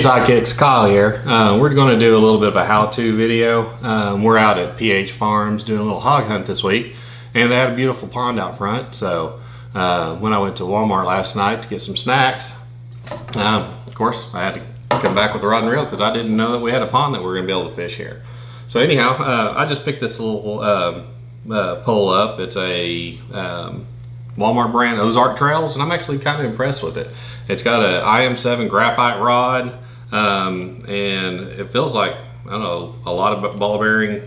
Sidekicks, Kyle here. We're going to do a little bit of a how-to video. We're out at PH Farms doing a little hog hunt this week, and they had a beautiful pond out front. So when I went to Walmart last night to get some snacks, of course I had to come back with the rod and reel because I didn't know that we had a pond that we were going to be able to fish here. So anyhow, I just picked this little pole up. It's a Walmart brand, Ozark Trails, and I'm actually kind of impressed with it. It's got an IM7 graphite rod, and it feels like, I don't know, a lot of ball bearing,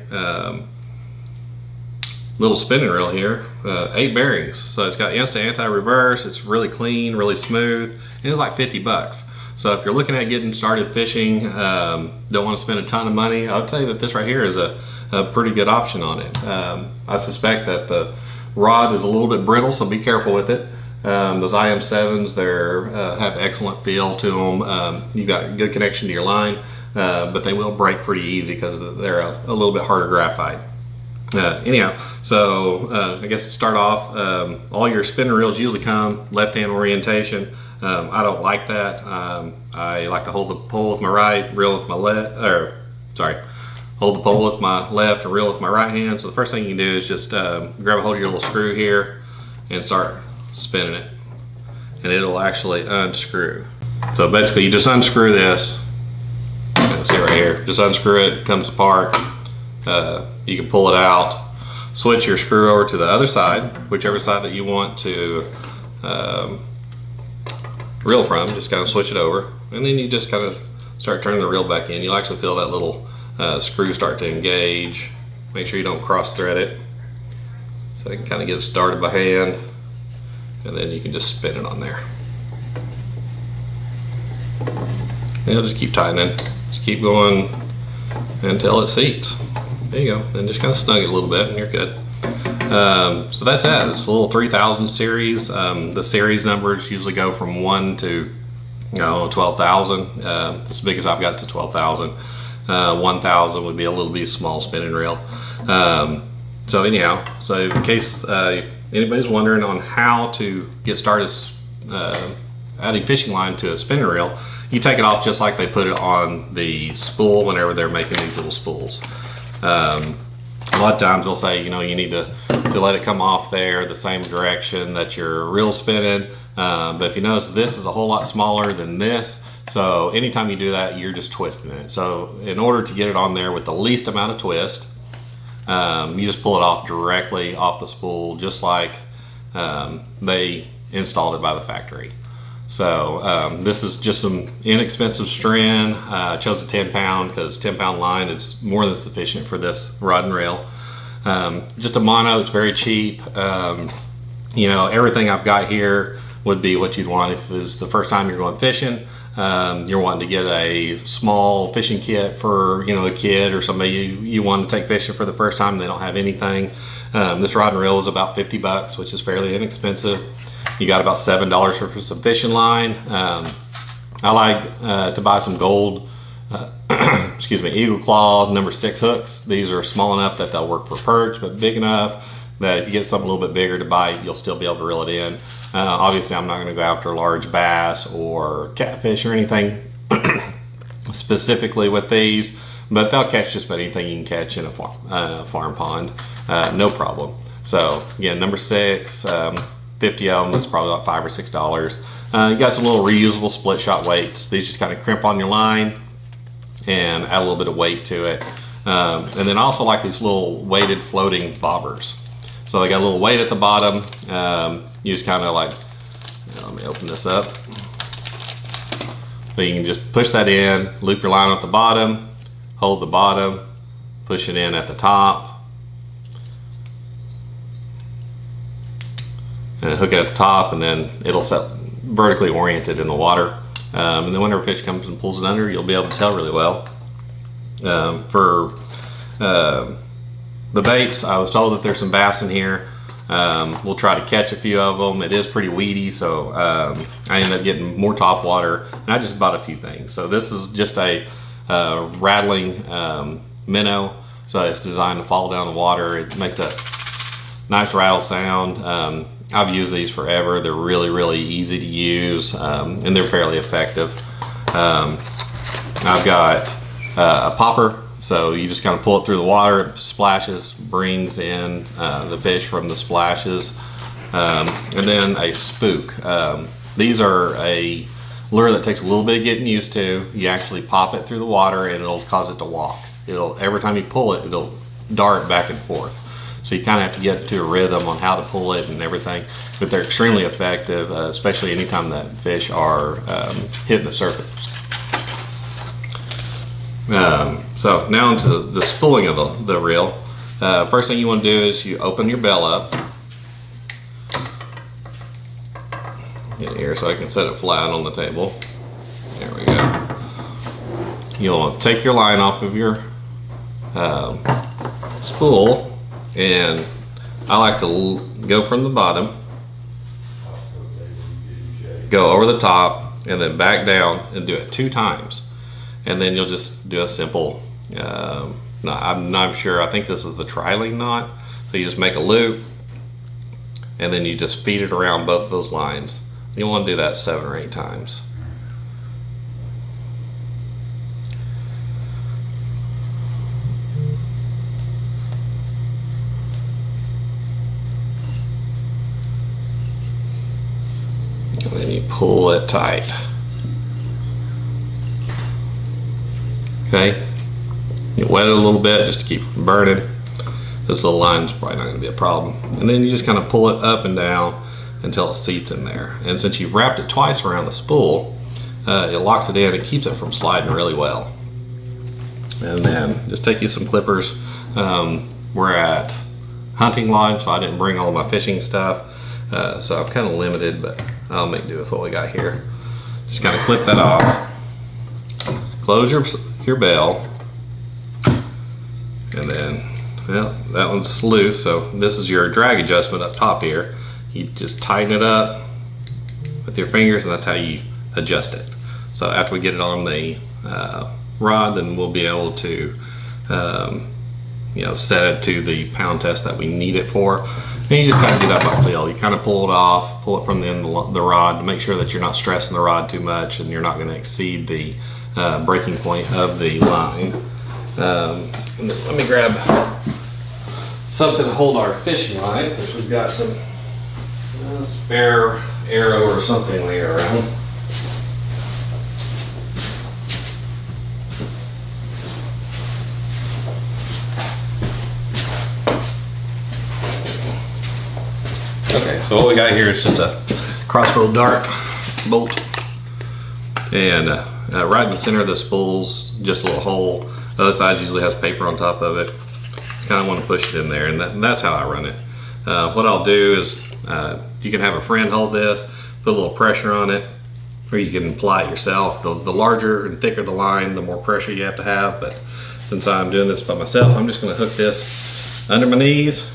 little spinning reel here, 8 bearings. So it's got instant anti-reverse, it's really clean, really smooth, and it's like 50 bucks. So if you're looking at getting started fishing, don't want to spend a ton of money, I would say that this right here is a pretty good option on it. I suspect that the rod is a little bit brittle, so be careful with it. Those IM7s, they have excellent feel to them. You've got a good connection to your line, but they will break pretty easy because they're a little bit harder graphite. Anyhow, so I guess to start off, all your spinner reels usually come left-hand orientation. I don't like that. I like to hold the pole with my right, reel with my left, hold the pole with my left and reel with my right hand. So the first thing you can do is just grab a hold of your little screw here and start spinning it, and it'll actually unscrew. So basically you just unscrew this. You can see right here, just unscrew it, it comes apart. You can pull it out, switch your screw over to the other side, whichever side that you want to reel from, just kind of switch it over, and then you just kind of start turning the reel back in. You'll actually feel that little screw start to engage. Make sure you don't cross thread it. So you can kind of get it started by hand, and then you can just spin it on there. And you'll just keep tightening, just keep going until it seats. There you go. Then just kind of snug it a little bit and you're good. So that's it. It's a little 3000 series. The series numbers usually go from 1 to 12,000. As big as I've got to 12,000. 1,000 would be a little bit small spinning reel. So anyhow, so in case anybody's wondering on how to get started adding fishing line to a spinning reel, you take it off just like they put it on the spool whenever they're making these little spools. A lot of times they'll say, you need to let it come off there the same direction that your reel spinning. But if you notice, this is a whole lot smaller than this. So anytime you do that, you're just twisting it. So in order to get it on there with the least amount of twist, you just pull it off directly off the spool, just like they installed it by the factory. So this is just some inexpensive strand. I chose a 10-pound because 10-pound line is more than sufficient for this rod and reel. Just a mono, it's very cheap. Everything I've got here would be what you'd want if it was the first time you're going fishing. You're wanting to get a small fishing kit for a kid or somebody you want to take fishing for the first time and they don't have anything. This rod and reel is about 50 bucks, which is fairly inexpensive. You got about $7 for some fishing line. I like to buy some gold Eagle Claw number 6 hooks. These are small enough that they'll work for perch, but big enough that if you get something a little bit bigger to bite, you'll still be able to reel it in. Obviously I'm not going to go after large bass or catfish or anything specifically with these, but they'll catch just about anything you can catch in a farm pond, no problem. So again, number 6, 50 of them, that's probably about $5 or $6. You got some little reusable split shot weights. These just kind of crimp on your line and add a little bit of weight to it. And then I also like these little weighted floating bobbers. So they got a little weight at the bottom. You just kind of like, let me open this up. So you can just push that in, loop your line at the bottom, hold the bottom, push it in at the top, and hook it at the top, and then it'll set vertically oriented in the water. And then whenever fish comes and pulls it under, you'll be able to tell really well. For the baits, I was told that there's some bass in here. We'll try to catch a few of them. It is pretty weedy, so I ended up getting more top water, and I just bought a few things. So this is just a rattling minnow, so it's designed to fall down the water. It makes a nice rattle sound. I've used these forever. They're really, really easy to use, and they're fairly effective. I've got a popper, so you just kind of pull it through the water, it splashes, brings in the fish from the splashes, and then a spook. These are a lure that takes a little bit of getting used to. You actually pop it through the water and it'll cause it to walk. Every time you pull it, it'll dart back and forth. So you kind of have to get to a rhythm on how to pull it and everything. But they're extremely effective, especially anytime that fish are hitting the surface. So now into the spooling of the reel. First thing you want to do is you open your bell up. Get here so I can set it flat on the table. There we go. You'll take your line off of your spool, and I like to go from the bottom, go over the top, and then back down and do it 2 times. And then you'll just do a simple, I'm not sure, I think this is the trilling knot. So you just make a loop, and then you just feed it around both of those lines. You want to do that 7 or 8 times. And then you pull it tight. Okay, you wet it a little bit just to keep it from burning. This little line is probably not going to be a problem. And then you just kind of pull it up and down until it seats in there. And since you've wrapped it twice around the spool, it locks it in and keeps it from sliding really well. And then just take you some clippers. We're at hunting lodge, so I didn't bring all my fishing stuff. So I'm kind of limited, but I'll make do with what we got here. Just kind of clip that off. Close your bell. And then, well, that one's loose, so this is your drag adjustment up top here. You just tighten it up with your fingers, and that's how you adjust it. So after we get it on the rod, then we'll be able to set it to the pound test that we need it for. And you just kind of do that by feel. You kind of pull it off, pull it from the end of the rod to make sure that you're not stressing the rod too much and you're not going to exceed the breaking point of the line. Let me grab something to hold our fishing line, which we've got some spare arrow or something laying around. Okay, so what we got here is just a crossbow dart bolt, and right in the center of the spool's just a little hole. The other side usually has paper on top of it. Kind of want to push it in there, and that's how I run it. What I'll do is you can have a friend hold this, put a little pressure on it, or you can apply it yourself. The larger and thicker the line, the more pressure you have to have, but since I'm doing this by myself, I'm just going to hook this under my knees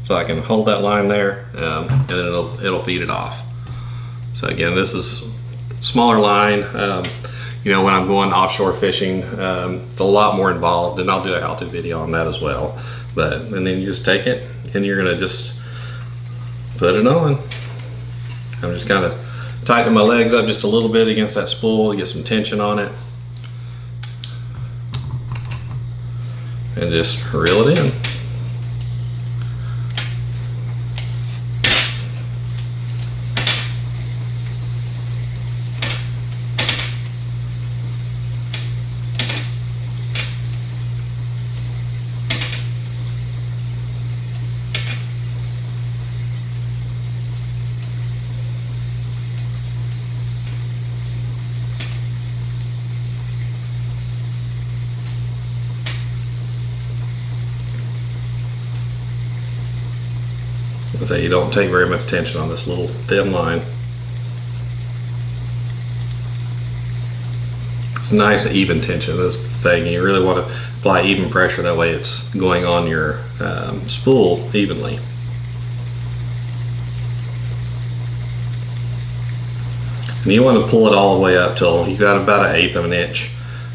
so I can hold that line there, and then it'll feed it off. So again, this is smaller line. When I'm going offshore fishing, it's a lot more involved, and I'll do a how-to video on that as well. And then you just take it, and you're gonna just put it on. I'm just kind of tightening my legs up just a little bit against that spool to get some tension on it, and just reel it in. So you don't take very much tension on this little thin line. It's nice even tension, this thing. You really want to apply even pressure, that way it's going on your spool evenly. And you want to pull it all the way up till you've got about 1/8 of an inch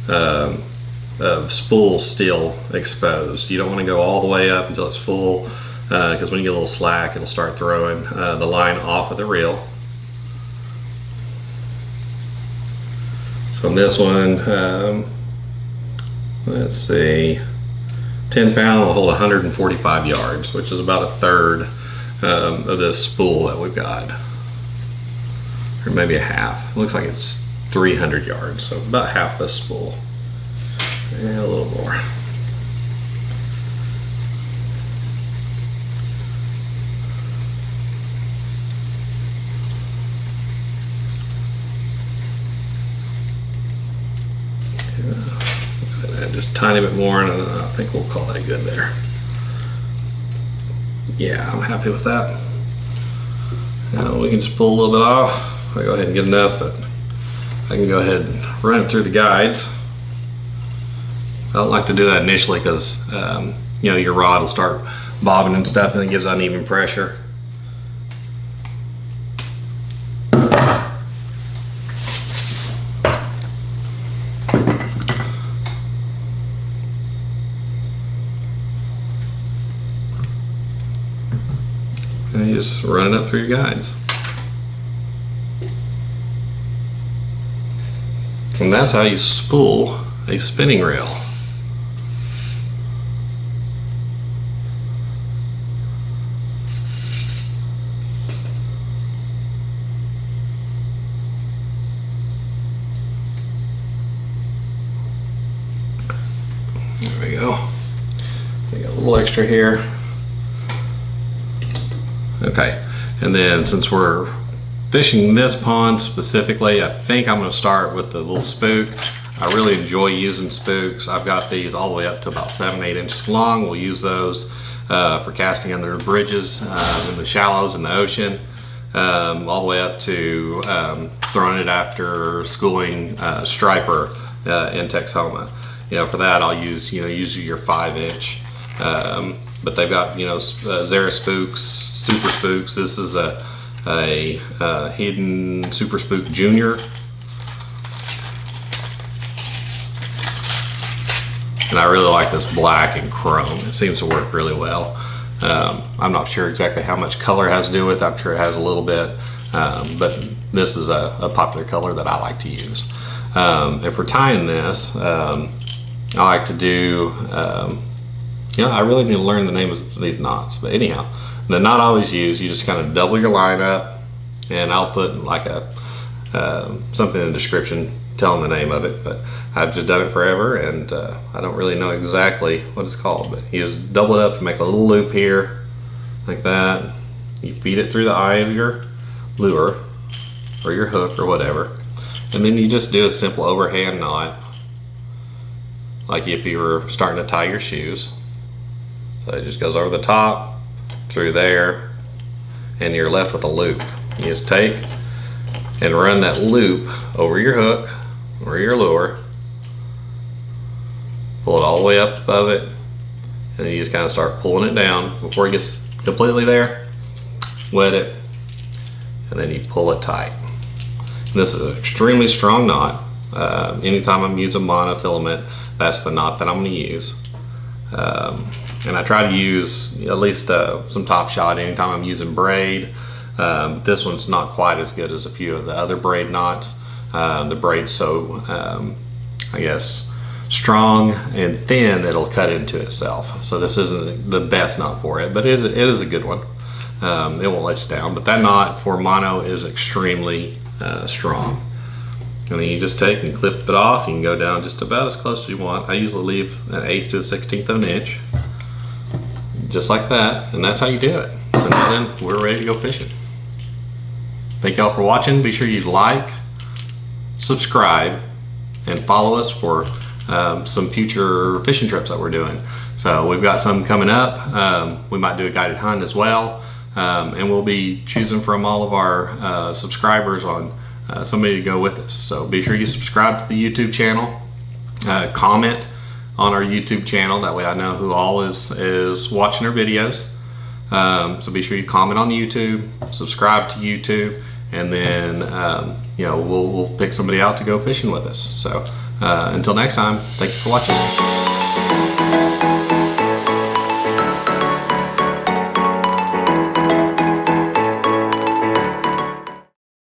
of spool still exposed. You don't want to go all the way up until it's full, because when you get a little slack, it'll start throwing the line off of the reel. So this one, let's see, 10 pound will hold 145 yards, which is about a third of this spool that we've got, or maybe a half. It looks like it's 300 yards, so about half this spool, and a little more. Just a tiny bit more, and I think we'll call that good there. Yeah, I'm happy with that. Now we can just pull a little bit off. I'll go ahead and get enough that I can go ahead and run it through the guides. I don't like to do that initially because you know, your rod will start bobbing and stuff, and it gives uneven pressure. And you just run it up through your guides. And that's how you spool a spinning reel. There we go. We got a little extra here. Okay, and then since we're fishing this pond specifically, I think I'm going to start with the little spook. I really enjoy using spooks. I've got these all the way up to about 7-8 inches long. We'll use those for casting under bridges in the shallows in the ocean, all the way up to throwing it after schooling striper in Texoma. You know, for that I'll use, you know, usually your 5-inch, but they've got, you know, Zara spooks, super spooks. This is a hidden super spook junior, and I really like this black and chrome. It seems to work really well. I'm not sure exactly how much color has to do with it. I'm sure it has a little bit, but this is a popular color that I like to use. If we're tying this, I like to do, you know, I really need to learn the name of these knots, but anyhow, the knot I always use, you just kind of double your line up, and I'll put like a something in the description telling the name of it, but I've just done it forever, and I don't really know exactly what it's called, but you just double it up and make a little loop here like that. You feed it through the eye of your lure or your hook or whatever, and then you just do a simple overhand knot like if you were starting to tie your shoes. So it just goes over the top through there, and you're left with a loop. You just take and run that loop over your hook or your lure, pull it all the way up above it, and then you just kind of start pulling it down before it gets completely there. Wet it, and then you pull it tight. And this is an extremely strong knot. Anytime I'm using monofilament, that's the knot that I'm going to use. And I try to use at least some top shot anytime I'm using braid. This one's not quite as good as a few of the other braid knots. The braid's so, I guess, strong and thin that it'll cut into itself. So this isn't the best knot for it, but it is a good one. It won't let you down. But that knot for mono is extremely strong. And then you just take and clip it off. You can go down just about as close as you want. I usually leave an 1/8 to a 1/16 of an inch. Just like that, and that's how you do it. So now then, we're ready to go fishing. Thank y'all for watching. Be sure you like, subscribe, and follow us for some future fishing trips that we're doing. So we've got some coming up. We might do a guided hunt as well, and we'll be choosing from all of our subscribers on somebody to go with us. So be sure you subscribe to the YouTube channel, comment on our YouTube channel, that way I know who all is watching our videos. So be sure you comment on YouTube, subscribe to YouTube, and then you know, we'll pick somebody out to go fishing with us. So until next time, thank you for watching.